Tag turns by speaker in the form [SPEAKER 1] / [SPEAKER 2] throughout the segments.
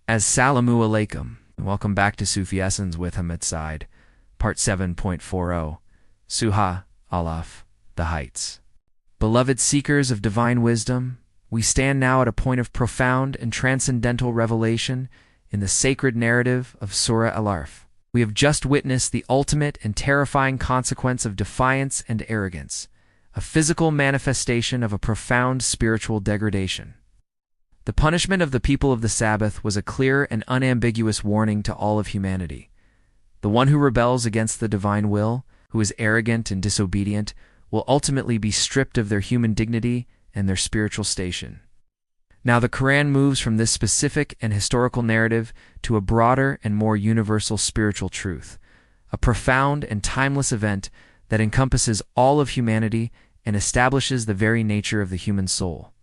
[SPEAKER 1] Assalamu alaikum, and welcome back to Sufi Essence with Hammad Syed, Part 7.40, Surah Al-A'raf, The Heights. Beloved seekers of divine wisdom, we stand now at a point of profound and transcendental revelation in the sacred narrative of Surah Al-A'raf. We have just witnessed the ultimate and terrifying consequence of defiance and arrogance, a physical manifestation of a profound spiritual degradation. The punishment of the people of the Sabbath was a clear and unambiguous warning to all of humanity. The one who rebels against the divine will, who is arrogant and disobedient, will ultimately be stripped of their human dignity and their spiritual station. Now the Quran moves from this specific and historical narrative to a broader and more universal spiritual truth, a profound and timeless event that encompasses all of humanity and establishes the very nature of the human soul.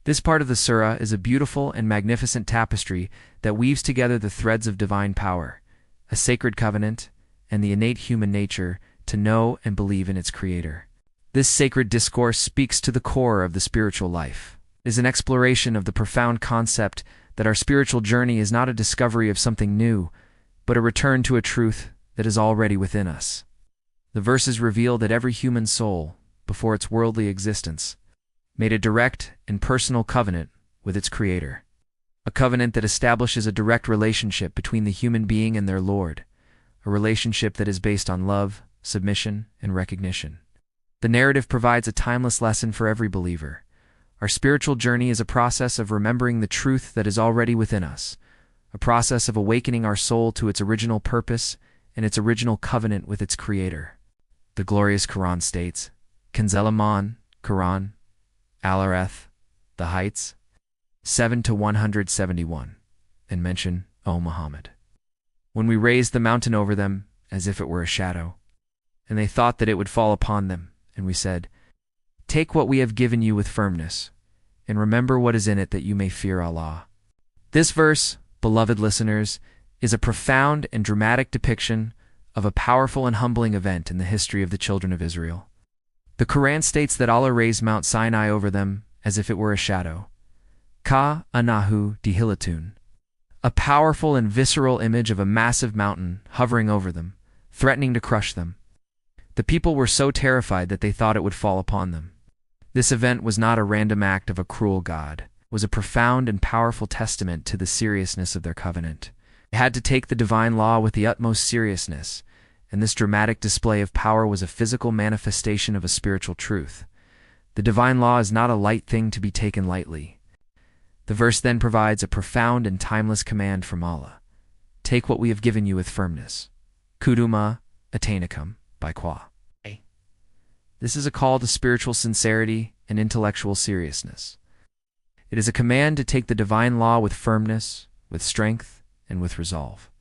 [SPEAKER 1] This part of the surah is a beautiful and magnificent tapestry that weaves together the threads of divine power, a sacred covenant, and the innate human nature to know and believe in its creator. This sacred discourse speaks to the core of the spiritual life. It is an exploration of the profound concept that our spiritual journey is not a discovery of something new, but a return to a truth that is already within us. The verses reveal that every human soul, before its worldly existence, made a direct and personal covenant with its Creator, a covenant that establishes a direct relationship between the human being and their Lord, a relationship that is based on love, submission, and recognition. The narrative provides a timeless lesson for every believer. Our spiritual journey is a process of remembering the truth that is already within us, a process of awakening our soul to its original purpose and its original covenant with its Creator. The glorious Quran states, Kanzul Iman, Quran, Al-A'raf, The Heights, 7-171, and mention, O Muhammad. When we raised the mountain over them, as if it were a shadow, and they thought that it would fall upon them, and we said, Take what we have given you with firmness, and remember what is in it that you may fear Allah. This verse, beloved listeners, is a profound and dramatic depiction of a powerful and humbling event in the history of the children of Israel. The Quran states that Allah raised Mount Sinai over them as if it were a shadow. Ka anahu dihilatun, a powerful and visceral image of a massive mountain hovering over them, threatening to crush them. The people were so terrified that they thought it would fall upon them. This event was not a random act of a cruel God. It was a profound and powerful testament to the seriousness of their covenant. They had to take the divine law with the utmost seriousness, and this dramatic display of power was a physical manifestation of a spiritual truth. The divine law is not a light thing to be taken lightly. The verse then provides a profound and timeless command from Allah. Take what we have given you with firmness. Kuduma atainakum by Qua. This is a call to spiritual sincerity and intellectual seriousness. It is a command to take the divine law with firmness, with strength, and with resolve.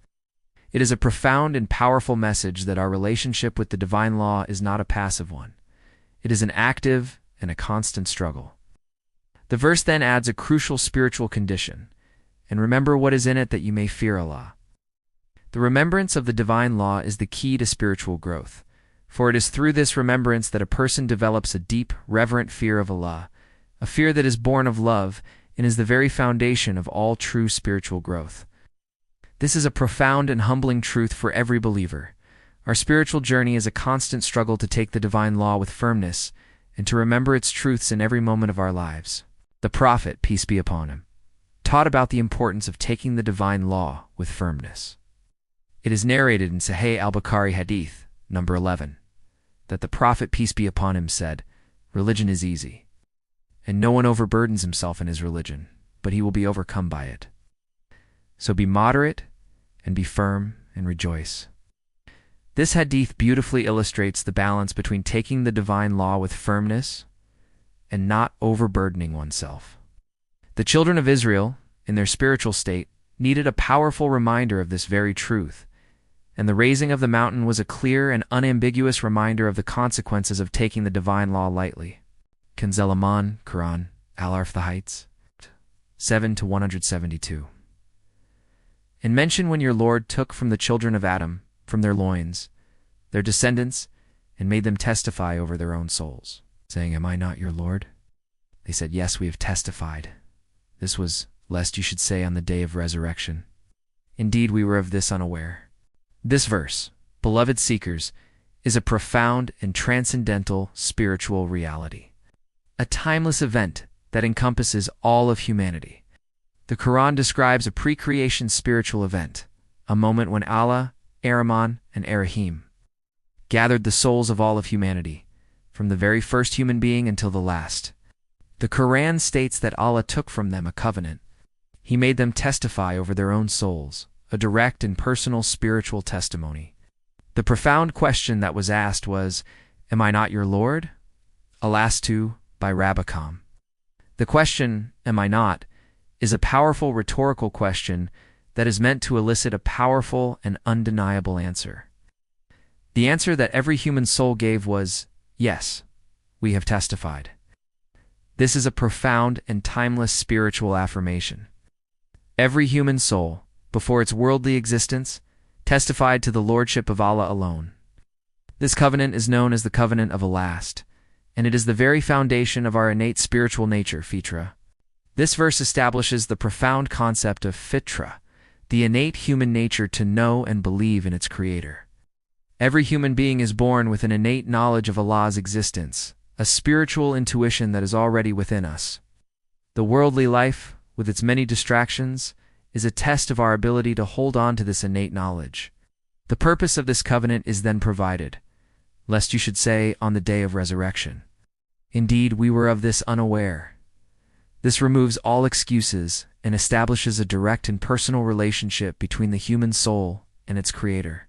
[SPEAKER 1] It is a profound and powerful message that our relationship with the divine law is not a passive one. It is an active and a constant struggle. The verse then adds a crucial spiritual condition, and remember what is in it that you may fear Allah. The remembrance of the divine law is the key to spiritual growth, for it is through this remembrance that a person develops a deep, reverent fear of Allah, a fear that is born of love and is the very foundation of all true spiritual growth. This is a profound and humbling truth for every believer. Our spiritual journey is a constant struggle to take the divine law with firmness and to remember its truths in every moment of our lives. The Prophet, peace be upon him, taught about the importance of taking the divine law with firmness. It is narrated in Sahih al-Bukhari Hadith, number 11, that the Prophet, peace be upon him, said, Religion is easy, and no one overburdens himself in his religion, but he will be overcome by it. So be moderate, and be firm, and rejoice. This hadith beautifully illustrates the balance between taking the divine law with firmness and not overburdening oneself. The children of Israel, in their spiritual state, needed a powerful reminder of this very truth, and the raising of the mountain was a clear and unambiguous reminder of the consequences of taking the divine law lightly. Kanzul Iman, Quran, Al-A'raf, The Heights, 7-172. And mention when your Lord took from the children of Adam, from their loins, their descendants, and made them testify over their own souls, saying, Am I not your Lord? They said, Yes, we have testified. This was lest you should say on the day of resurrection, indeed we were of this unaware. This verse, beloved seekers, is a profound and transcendental spiritual reality, a timeless event that encompasses all of humanity. The Quran describes a pre-creation spiritual event, a moment when Allah, ArRahman, and ArRaheem gathered the souls of all of humanity, from the very first human being until the last. The Quran states that Allah took from them a covenant. He made them testify over their own souls, a direct and personal spiritual testimony. The profound question that was asked was, "Am I not your Lord?" Alast 2 by Rabbicom. The question, "Am I not?" is a powerful rhetorical question that is meant to elicit a powerful and undeniable answer. The answer that every human soul gave was, "Yes, we have testified." This is a profound and timeless spiritual affirmation. Every human soul, before its worldly existence, testified to the Lordship of Allah alone. This covenant is known as the Covenant of Alast, and it is the very foundation of our innate spiritual nature, fitrah. This verse establishes the profound concept of fitrah, the innate human nature to know and believe in its Creator. Every human being is born with an innate knowledge of Allah's existence, a spiritual intuition that is already within us. The worldly life, with its many distractions, is a test of our ability to hold on to this innate knowledge. The purpose of this covenant is then provided, lest you should say on the day of resurrection, "Indeed, we were of this unaware." This removes all excuses and establishes a direct and personal relationship between the human soul and its Creator.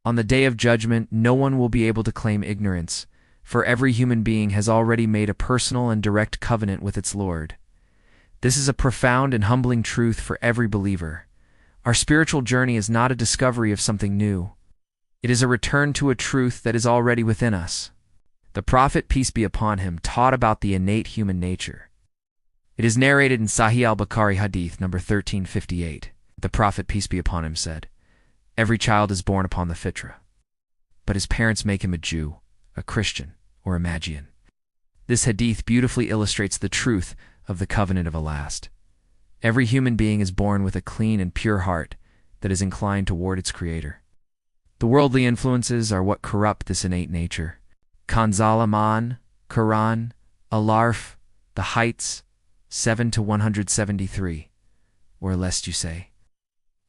[SPEAKER 1] On the day of judgment, no one will be able to claim ignorance, for every human being has already made a personal and direct covenant with its Lord. This is a profound and humbling truth for every believer. Our spiritual journey is not a discovery of something new. It is a return to a truth that is already within us. The Prophet, peace be upon him, taught about the innate human nature. It is narrated in Sahih al-Bukhari Hadith number 1358. The Prophet, peace be upon him, said, "Every child is born upon the fitrah, but his parents make him a Jew, a Christian, or a Magian." This hadith beautifully illustrates the truth of the Covenant of Alast. Every human being is born with a clean and pure heart that is inclined toward its Creator. The worldly influences are what corrupt this innate nature. Kanzul Iman, Quran, Al-A'raf, the Heights, 7 to 173. Or lest you say,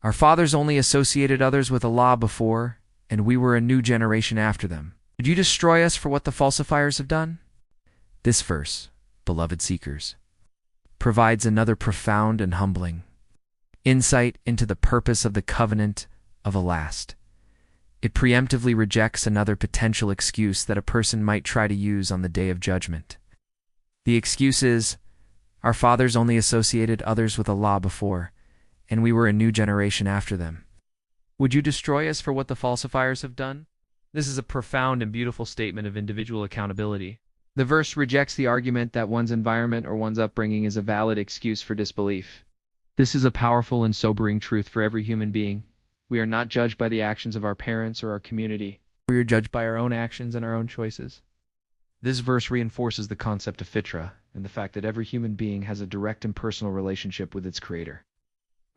[SPEAKER 1] "Our fathers only associated others with Allah before, and we were a new generation after them. Did you destroy us for what the falsifiers have done?" This verse, beloved seekers, provides another profound and humbling insight into the purpose of the Covenant of Alast. It preemptively rejects another potential excuse that a person might try to use on the Day of Judgment. The excuse is, "Our fathers only associated others with Allah before, and we were a new generation after them. Would you destroy us for what the falsifiers have done?" This is a profound and beautiful statement of individual accountability. The verse rejects the argument that one's environment or one's upbringing is a valid excuse for disbelief. This is a powerful and sobering truth for every human being. We are not judged by the actions of our parents or our community. We are judged by our own actions and our own choices. This verse reinforces the concept of fitrah and the fact that every human being has a direct and personal relationship with its Creator.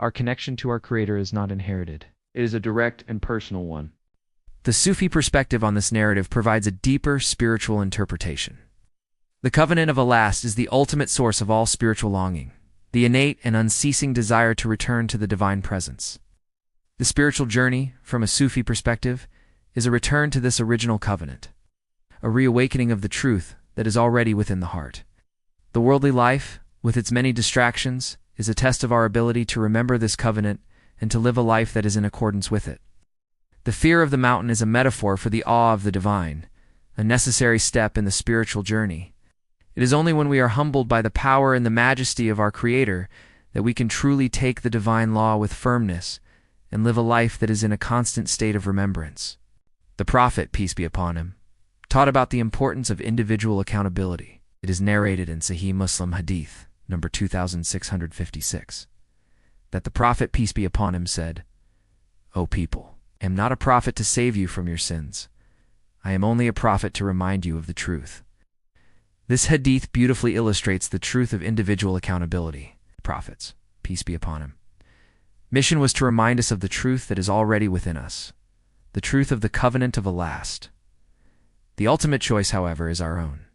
[SPEAKER 1] Our connection to our Creator is not inherited. It is a direct and personal one. The Sufi perspective on this narrative provides a deeper spiritual interpretation. The Covenant of Alast is the ultimate source of all spiritual longing, the innate and unceasing desire to return to the divine presence. The spiritual journey, from a Sufi perspective, is a return to this original covenant, a reawakening of the truth that is already within the heart. The worldly life, with its many distractions, is a test of our ability to remember this covenant and to live a life that is in accordance with it. The fear of the mountain is a metaphor for the awe of the divine, a necessary step in the spiritual journey. It is only when we are humbled by the power and the majesty of our Creator that we can truly take the divine law with firmness and live a life that is in a constant state of remembrance. The Prophet, peace be upon him, taught about the importance of individual accountability. It is narrated in Sahih Muslim Hadith, number 2656, that the Prophet, peace be upon him, said, "O people, I am not a prophet to save you from your sins. I am only a prophet to remind you of the truth." This hadith beautifully illustrates the truth of individual accountability. Prophets, peace be upon him. Mission was to remind us of the truth that is already within us, the truth of the Covenant of Alast. The ultimate choice, however, is our own.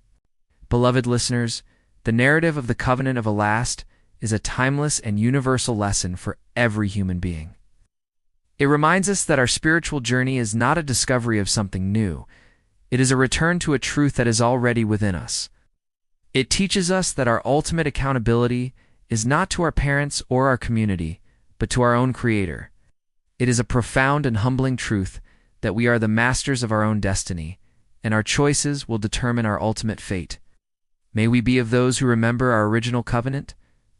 [SPEAKER 1] Beloved listeners, the narrative of the Covenant of Alast is a timeless and universal lesson for every human being. It reminds us that our spiritual journey is not a discovery of something new. It is a return to a truth that is already within us. It teaches us that our ultimate accountability is not to our parents or our community, but to our own Creator. It is a profound and humbling truth that we are the masters of our own destiny, and our choices will determine our ultimate fate. May we be of those who remember our original covenant,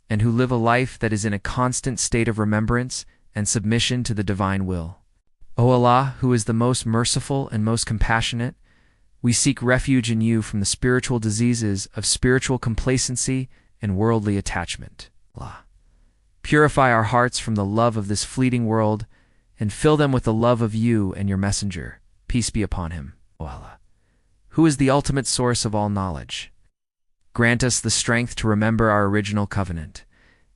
[SPEAKER 1] and who live a life that is in a constant state of remembrance and submission to the divine will. O Allah, who is the most merciful and most compassionate, we seek refuge in you from the spiritual diseases of spiritual complacency and worldly attachment. Allah. Purify our hearts from the love of this fleeting world and fill them with the love of you and your messenger. Peace be upon him, O Allah, who is the ultimate source of all knowledge. Grant us the strength to remember our original covenant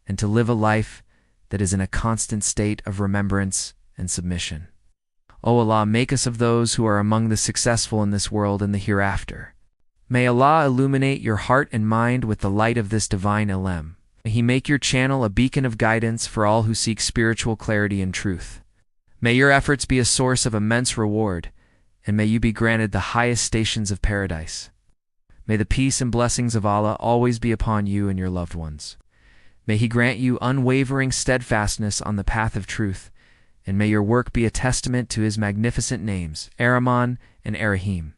[SPEAKER 1] and to live a life that is in a constant state of remembrance and submission. O Allah, make us of those who are among the successful in this world and the hereafter. May Allah illuminate your heart and mind with the light of this divine ilm. May He make your channel a beacon of guidance for all who seek spiritual clarity and truth. May your efforts be a source of immense reward, and may you be granted the highest stations of paradise. May the peace and blessings of Allah always be upon you and your loved ones. May He grant you unwavering steadfastness on the path of truth, and may your work be a testament to His magnificent names, ArRahman and ArRaheem.